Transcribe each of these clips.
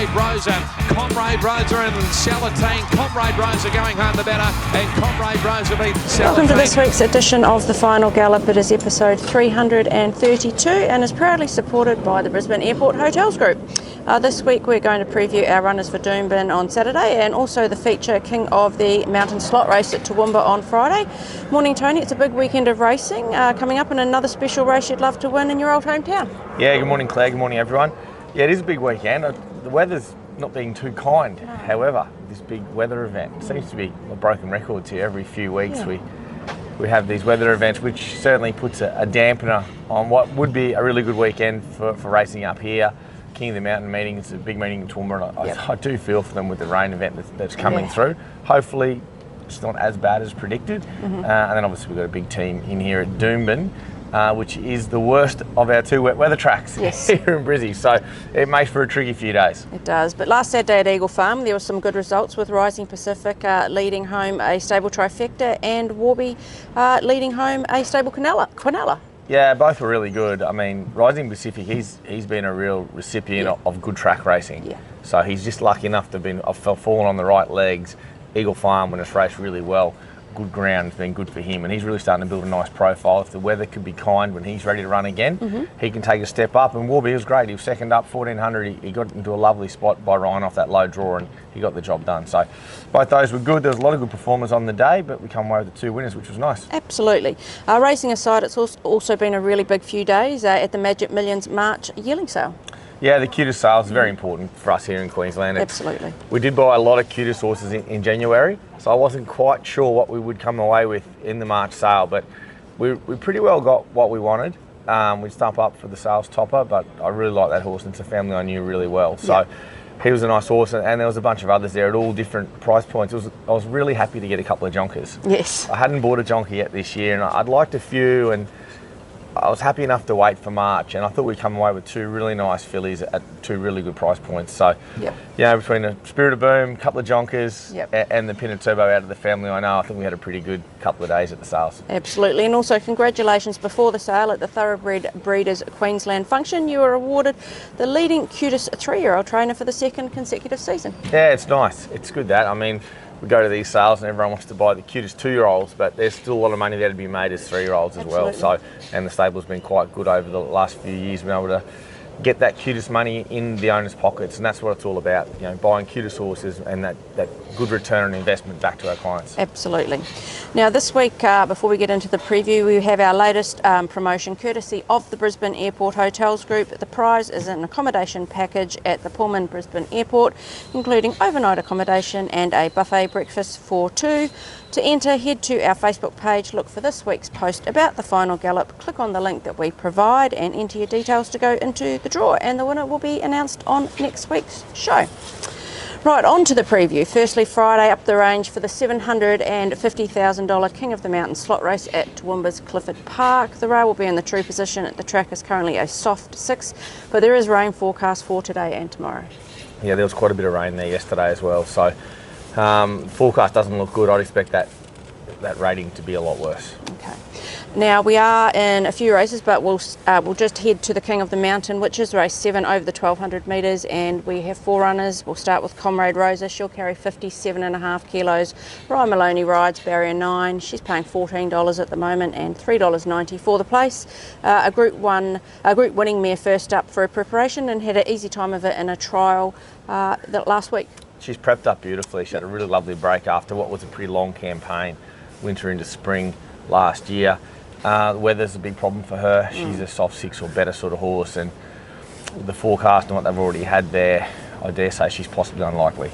Comrade Rosa. Comrade Rosa and Salatane. Comrade Rosa going home the better, and Comrade Rosa beat Salatane. Welcome to this week's edition of the Final Gallop. It is episode 332 and is proudly supported by the Brisbane Airport Hotels Group. This week we're going to preview our runners for Doomben on Saturday and also the feature King of the Mountain slot race at Toowoomba on Friday. Morning, Tony. It's a big weekend of racing coming up, and another special race you'd love to win in your old hometown. Yeah, good morning, Claire. Good morning, everyone. Yeah, it is a big weekend. The weather's not being too kind. No. However, this big weather event seems to be a broken record here. Every few weeks we have these weather events, which certainly puts a dampener on what would be a really good weekend for racing up here. King of the Mountain meeting, it's a big meeting in Toowoomba. I do feel for them with the rain event that's coming through. Hopefully it's not as bad as predicted. And then obviously we've got a big team in here at Doomben, which is the worst of our two wet weather tracks here in Brizzy. So it makes for a tricky few days. It does. But last Saturday at Eagle Farm, there were some good results with Rising Pacific leading home a stable trifecta and Warby leading home a stable Quinella. Yeah, both were really good. I mean, Rising Pacific, he's been a real recipient of good track racing. Yeah. So he's just lucky enough to have fallen on the right legs. Eagle Farm, when it's raced really well, good ground has been good for him, and he's really starting to build a nice profile. If the weather could be kind when he's ready to run again, he can take a step up. And Warby was great. He was second up, 1400. He got into a lovely spot by Ryan off that low draw, and he got the job done. So both those were good. There was a lot of good performers on the day, but we come away with the two winners, which was nice. Absolutely. Racing aside, it's also been a really big few days at the Magic Millions March yearling sale. Yeah, the QTIS sale is very important for us here in Queensland. Absolutely. We did buy a lot of QTIS horses in January, so I wasn't quite sure what we would come away with in the March sale, but we pretty well got what we wanted. We'd stump up for the sales topper, but I really like that horse, and it's a family I knew really well. So he was a nice horse, and there was a bunch of others there at all different price points. I was really happy to get a couple of jonkers. Yes. I hadn't bought a jonker yet this year, and I'd liked a few, and I was happy enough to wait for March, and I thought we'd come away with two really nice fillies at two really good price points. So, between the Spirit of Boom, a couple of jonkers, and the Pinner Turbo out of the family I know, I think we had a pretty good couple of days at the sales. Absolutely, and also congratulations before the sale at the Thoroughbred Breeders Queensland function. You were awarded the leading QTIS 3-year-old trainer for the second consecutive season. Yeah, it's nice. It's good that. I mean, we go to these sales and everyone wants to buy the QTIS 2-year-olds, but there's still a lot of money there to be made as 3-year-olds as well. So, and the stable's been quite good over the last few years, being able to get that QTIS money in the owner's pockets, and that's what it's all about, you know, buying QTIS horses and that good return on investment back to our clients. Absolutely. Now this week, before we get into the preview, we have our latest promotion courtesy of the Brisbane Airport Hotels Group. The prize is an accommodation package at the Pullman Brisbane Airport, including overnight accommodation and a buffet breakfast for two. To enter, head to our Facebook page, look for this week's post about the Final Gallop, click on the link that we provide and enter your details to go into the draw, and the winner will be announced on next week's show. Right, on to the preview. Firstly, Friday up the range for the $750,000 King of the Mountain slot race at Toowoomba's Clifford Park. The rail will be in the true position. The track is currently a soft 6, but there is rain forecast for today and tomorrow. Yeah, there was quite a bit of rain there yesterday as well, so forecast doesn't look good. I'd expect that rating to be a lot worse. Okay. Now we are in a few races, but we'll just head to the King of the Mountain, which is race 7 over the 1200 metres, and we have 4 runners. We'll start with Comrade Rosa. She'll carry 57.5 kilos. Ryan Maloney rides barrier 9. She's paying $14 at the moment and $3.90 for the place. A group winning mare first up for a preparation and had an easy time of it in a trial last week. She's prepped up beautifully. She had a really lovely break after what was a pretty long campaign, winter into spring last year. The weather's a big problem for her. She's a soft 6 or better sort of horse, and the forecast and what they've already had there, I dare say she's possibly unlikely.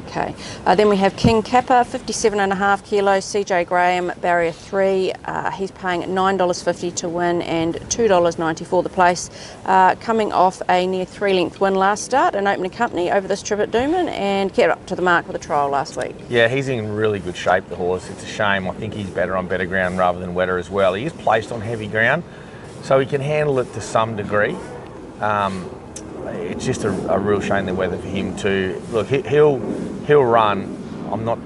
Okay. Then we have King Kapa, 57.5 kilos. CJ Graham, barrier 3. He's paying $9.50 to win and $2.90 for the place. Coming off a near 3-length win last start, an opening company over this trip at Doomben, and kept up to the mark with a trial last week. Yeah, he's in really good shape, the horse. It's a shame. I think he's better on better ground rather than wetter as well. He is placed on heavy ground, so he can handle it to some degree. It's just a real shame the weather for him too. Look, he'll run. I'm not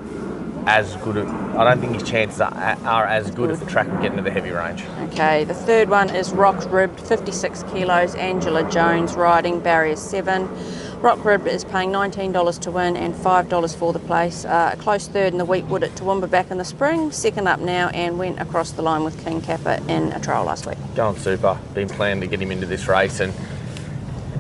as good at. I don't think his chances are as good if the track can get into the heavy range. Okay, the third one is Rockribbed, 56 kilos. Angela Jones riding barrier 7. Rockribbed is paying $19 to win and $5 for the place. A close third in the Wheatwood at Toowoomba back in the spring, second up now and went across the line with King Kapa in a trial last week. Going super. Been planning to get him into this race, and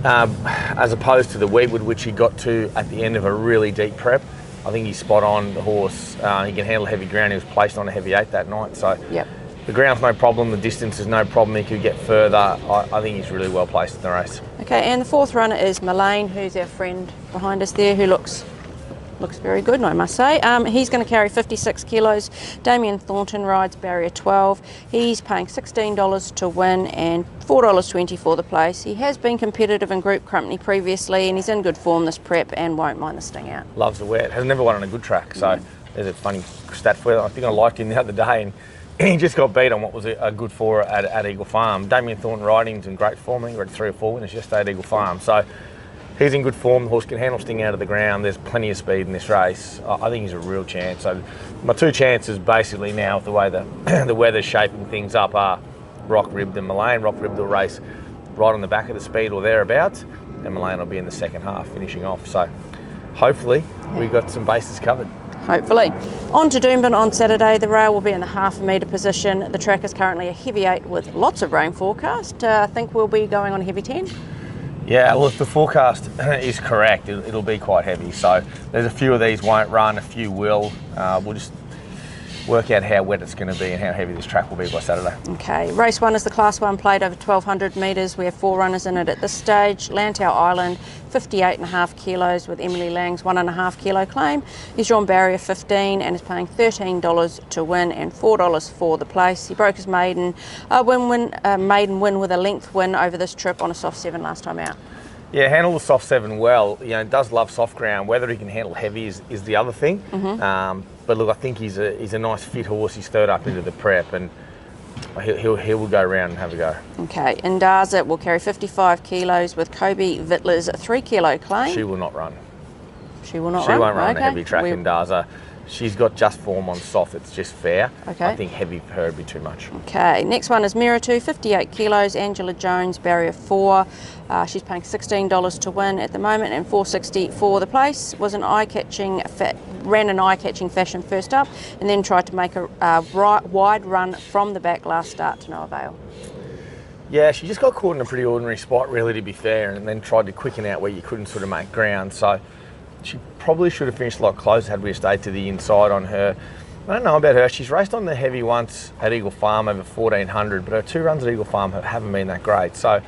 as opposed to the Wheatwood, which he got to at the end of a really deep prep, I think he's spot on. The horse, he can handle heavy ground. He was placed on a heavy 8 that night, so yep. The ground's no problem, the distance is no problem, he could get further. I think he's really well placed in the race. Okay, and the fourth runner is Millane, who's our friend behind us there, who looks very good, I must say. He's going to carry 56 kilos. Damien Thornton rides barrier 12. He's paying $16 to win and $4.20 for the place. He has been competitive in group company previously, and he's in good form this prep and won't mind the sting out. Loves the wet, has never won on a good track, so there's a funny stat for you. I think I liked him the other day, and he just got beat on what was a good four at Eagle Farm. Damien Thornton riding's in great form. He rode 3 or 4 winners yesterday at Eagle Farm. So he's in good form. The horse can handle sting out of the ground. There's plenty of speed in this race. I think he's a real chance. So my 2 chances basically now, with the way the weather's shaping things up, are Rockribbed and Millane. Rockribbed will race right on the back of the speed or thereabouts, and Millane will be in the second half finishing off. So hopefully we've got some bases covered. Hopefully. On to Doomben on Saturday. The rail will be in the half a metre position. The track is currently a heavy 8 with lots of rain forecast. I think we'll be going on a heavy 10. Yeah, well, if the forecast is correct, it'll be quite heavy. So there's a few of these won't run, a few will. We'll just work out how wet it's going to be and how heavy this track will be by Saturday. Okay, race 1 is the Class 1 plate over 1,200 metres. We have 4 runners in it at this stage. Lantau Island, 58.5 kilos with Emily Lang's 1.5 kilo claim. He's drawn barrier 15 and is paying $13 to win and $4 for the place. He broke his maiden win with a length win over this trip on a soft 7 last time out. Yeah, handle the soft 7 well. You know, does love soft ground. Whether he can handle heavy is the other thing. But look, I think he's a nice fit horse. He's third up into the prep, and he will go around and have a go. Okay, Indaza will carry 55 kilos with Kobe Vittler's 3 kilo claim. She will not run. She will not run? She won't run a heavy track, Indaza. She's got just form on soft, it's just fair. Okay. I think heavy for her would be too much. Okay, next one is Meritu, 58 kilos, Angela Jones, barrier 4. She's paying $16 to win at the moment and $4.60 for the place. Was ran an eye-catching fashion first up and then tried to make a wide run from the back last start to no avail. Yeah, she just got caught in a pretty ordinary spot, really, to be fair, and then tried to quicken out where you couldn't sort of make ground. So she probably should have finished a lot closer had we stayed to the inside on her. I don't know about her. She's raced on the heavy once at Eagle Farm over 1,400, but her 2 runs at Eagle Farm haven't been that great. So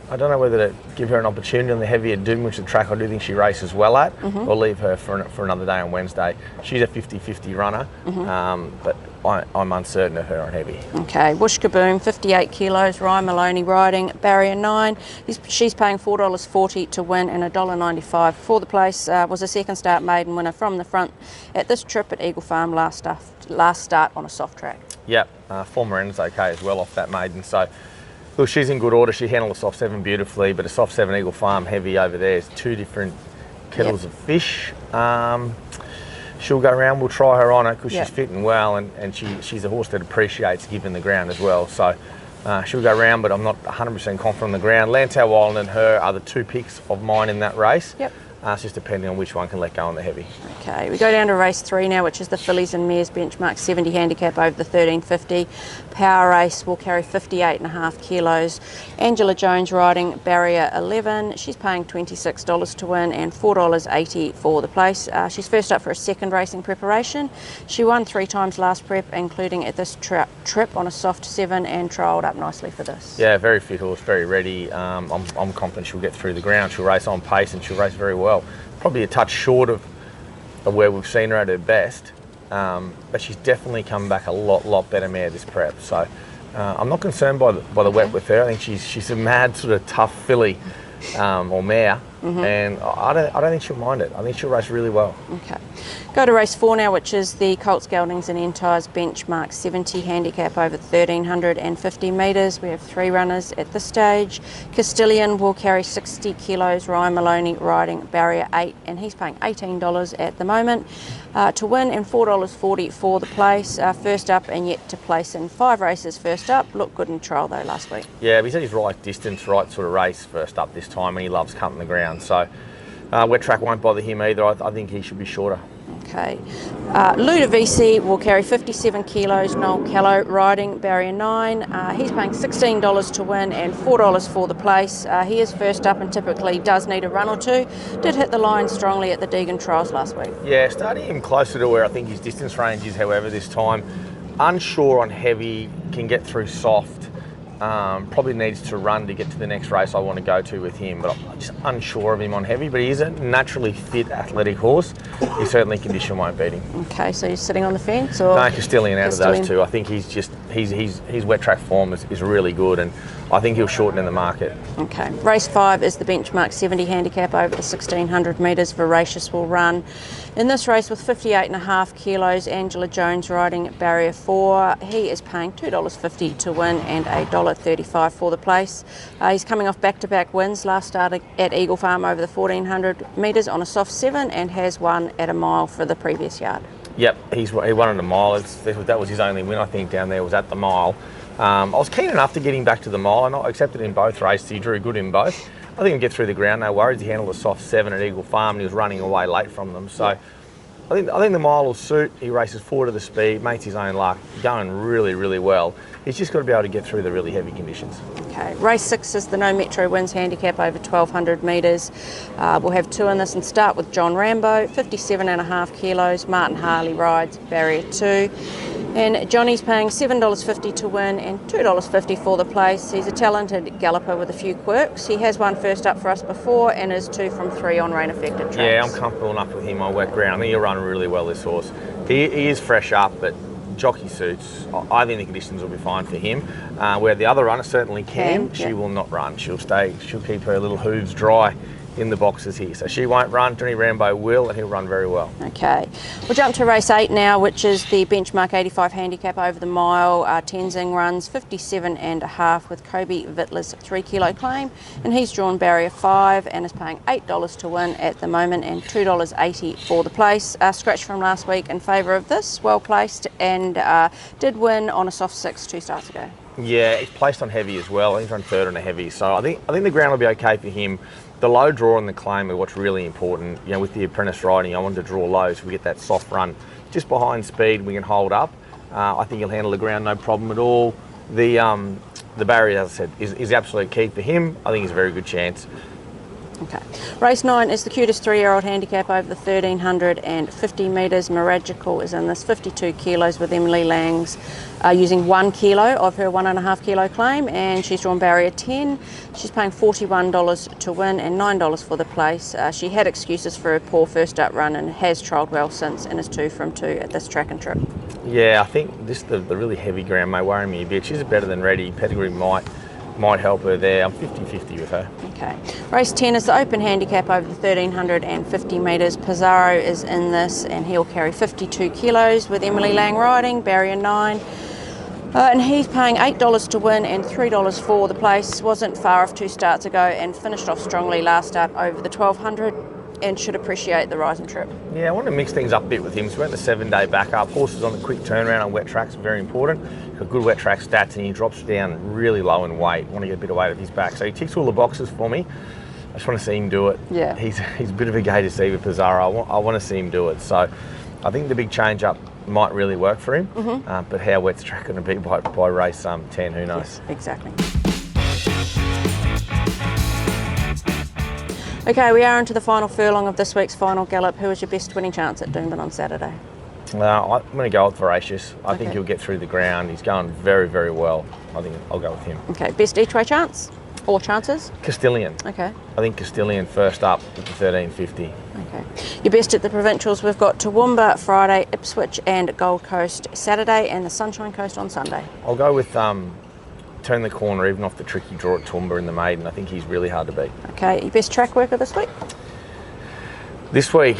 I don't know whether to give her an opportunity on the heavier Doom, which is a track I do think she races well at, or leave her for another day on Wednesday. She's a 50-50 runner, but I'm uncertain of her on heavy. Okay, Whoosh Kaboom, 58 kilos, Ryan Maloney riding, barrier 9. She's paying $4.40 to win and $1.95 for the place. Was a second start maiden winner from the front at this trip at Eagle Farm last start on a soft track. Yep, former end's okay as well off that maiden. So look, she's in good order. She handled a soft 7 beautifully, but a soft 7 Eagle Farm heavy over there is 2 different kettles of fish. She'll go around. We'll try her on it because she's fitting well, and she's a horse that appreciates giving the ground as well. So she'll go around, but I'm not 100% confident on the ground. Lantau Island and her are the 2 picks of mine in that race. Yep. It's just depending on which one can let go on the heavy. Okay, we go down to race 3 now, which is the Fillies and Mares benchmark 70 handicap over the 1350. Power race will carry 58.5 kilos. Angela Jones riding barrier 11. She's paying $26 to win and $4.80 for the place. She's first up for a second racing preparation. She won 3 times last prep, including at this trip on a soft 7, and trialled up nicely for this. Yeah, very fit horse, very ready. I'm confident she'll get through the ground. She'll race on pace and she'll race very well. Probably a touch short of where we've seen her at her best, but she's definitely come back a lot better mare this prep. So I'm not concerned by the wet with her. I think she's a mad sort of tough filly or mare, and I don't think she'll mind it. I think she'll race really well. Okay. Go to race 4 now, which is the Colts, Geldings and Entires benchmark 70 handicap over 1,350 metres. We have 3 runners at this stage. Castilian will carry 60 kilos, Ryan Maloney riding barrier 8, and he's paying $18 at the moment to win and $4.40 for the place. First up and yet to place in 5 races first up. Looked good in trial though last week. Yeah, but he said he's right distance, right sort of race first up this time, and he loves cutting the ground. ground. So wet track won't bother him either. I think he should be shorter. Okay. Ludovisi will carry 57 kilos. Noel Callow riding barrier 9. He's paying $16 to win and $4 for the place. He is first up and typically does need a run or two. Did hit the line strongly at the Deegan Trials last week. Yeah, starting him closer to where I think his distance range is, however, this time. Unsure on heavy, can get through soft. Probably needs to run to get to the next race I want to go to with him, but I'm just unsure of him on heavy. But he is a naturally fit, athletic horse. He certainly condition won't beat him. Okay, so you're sitting on the fence, or no? Castilian out of those two. I think he's just his wet track form is really good, and I think he'll shorten in the market. Okay, race 5 is the benchmark 70 handicap over the 1600 metres. Voracious will run in this race with 58.5 kilos. Angela Jones riding barrier 4. He is paying $2.50 to win and $1.35 for the place. He's coming off back-to-back wins. Last started at Eagle Farm over the 1400 metres on a soft 7 and has won at a mile for the previous yard. Yep, he won at a mile. That was his only win, I think, down there was at the mile. I was keen enough to get him back to the mile, and I accepted in both races. He drew good in both. I think he'll get through the ground, no worries. He handled a soft 7 at Eagle Farm and he was running away late from them. So I think the mile will suit. He races forward to the speed, makes his own luck, going really, really well. He's just got to be able to get through the really heavy conditions. Okay, race 6 is the No Metro Wins handicap over 1200 metres. We'll have 2 in this and start with John Rambo, 57.5 kilos. Martin Harley rides barrier 2. And Johnny's paying $7.50 to win and $2.50 for the place. He's a talented galloper with a few quirks. He has won first up for us before and is 2 from 3 on rain-affected tracks. Yeah, I'm comfortable enough with him on wet ground. I think he'll run really well, this horse. He is fresh up, but jockey suits. I think the conditions will be fine for him. Where the other runner certainly can, she will not run. She'll keep her little hooves dry in the boxes here. So she won't run. Johnny Rambo will, and he'll run very well. Okay. We'll jump to race 8 now, which is the benchmark 85 handicap over the mile. Tenzing runs 57.5 with Kobe Vittler's 3 kilo claim, and he's drawn barrier 5 and is paying $8 to win at the moment and $2.80 for the place. Scratch from last week in favour of this, well placed, and did win on a soft 6 2 starts ago. Yeah, he's placed on heavy as well. I think he's run 3rd on a heavy, so I think the ground will be okay for him. The low draw and the claim are what's really important. You know, with the apprentice riding, I wanted to draw low so we get that soft run just behind speed. We can hold up. I think he'll handle the ground no problem at all. The barrier, as I said, is absolute key for him. I think he's a very good chance. Okay. Race 9 is the cutest 3-year-old handicap over the 1350 metres. Miragical is in this 52 kilos with Emily Langs using 1 kilo of her 1.5 kilo claim, and she's drawn barrier 10. She's paying $41 to win and $9 for the place. She had excuses for her poor first up run and has trialled well since and is 2 from 2 at this track and trip. Yeah, I think the really heavy ground may worry me a bit. She's better than ready. Pedigree might help her there. I'm 50-50 with her. Okay. Race 10 is the open handicap over the 1350 metres. Pizarro is in this and he'll carry 52 kilos with Emily Lang riding, barrier 9. And he's paying $8 to win and $3 for the place. Wasn't far off 2 starts ago and finished off strongly last start over the 1200 and should appreciate the rise and trip. Yeah, I want to mix things up a bit with him. So we went the 7-day backup. Horses on the quick turnaround on wet tracks, very important. Got good wet track stats and he drops down really low in weight. Want to get a bit of weight off his back. So he ticks all the boxes for me. I just want to see him do it. Yeah. He's a bit of a gay deceiver, Pizarro. I want to see him do it. So I think the big change up might really work for him. But how wet's the track going to be by race 10, who knows? Yes, exactly. Okay, we are into the final furlong of this week's Final Gallop. Who is your best winning chance at Doomben on Saturday? I'm going to go with Voracious. I think he'll get through the ground. He's going very, very well. I think I'll go with him. Okay, best each way chance? Or chances? Castilian. Okay. I think Castilian first up with the 1350. Okay. Your best at the provincials, we've got Toowoomba Friday, Ipswich and Gold Coast Saturday, and the Sunshine Coast on Sunday. I'll go with Turn the Corner, even off the tricky draw at Toowoomba in the maiden. I think he's really hard to beat. Okay, your best track worker this week? This week,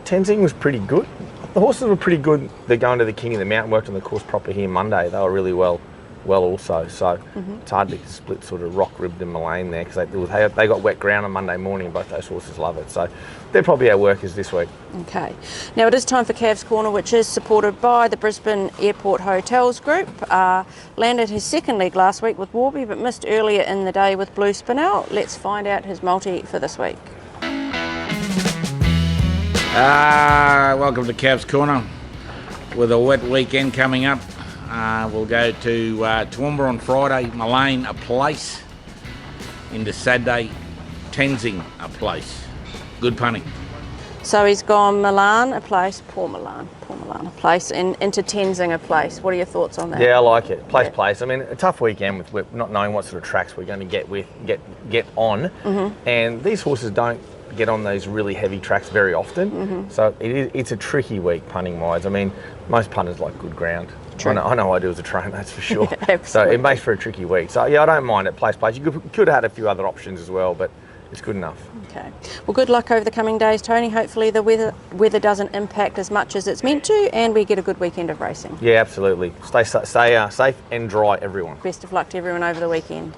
Tenzing was pretty good. The horses were pretty good. They're going to the King of the Mountain, worked on the course proper here Monday. They were really well well also. So it's hard to split sort of Rockribbed and Millane there, because they got wet ground on Monday morning, and both those horses love it. So they're probably our workers this week. Okay. Now it is time for Cavs Corner, which is supported by the Brisbane Airport Hotels Group. Landed his second leg last week with Warby, but missed earlier in the day with Blue Spinel. Let's find out his multi for this week. Welcome to Cavs Corner. With a wet weekend coming up, we'll go to Toowoomba on Friday, Millane a place, into Saturday, Tenzing a place. Good punting. So he's gone Milan a place, poor Milan a place, and into Tenzing a place. What are your thoughts on that? Yeah, I like it. Place. I mean, a tough weekend with not knowing what sort of tracks we're going to get on, and these horses don't get on these really heavy tracks very often. So it's a tricky week punting wise. I mean, most punters like good ground. True. I know I do as a trainer, that's for sure. Yeah, so it makes for a tricky week. So yeah, I don't mind it. Place. You could have had a few other options as well, but it's good enough. Okay. Well, good luck over the coming days, Tony. Hopefully the weather doesn't impact as much as it's meant to, and we get a good weekend of racing. Yeah, absolutely. Stay safe and dry, everyone. Best of luck to everyone over the weekend.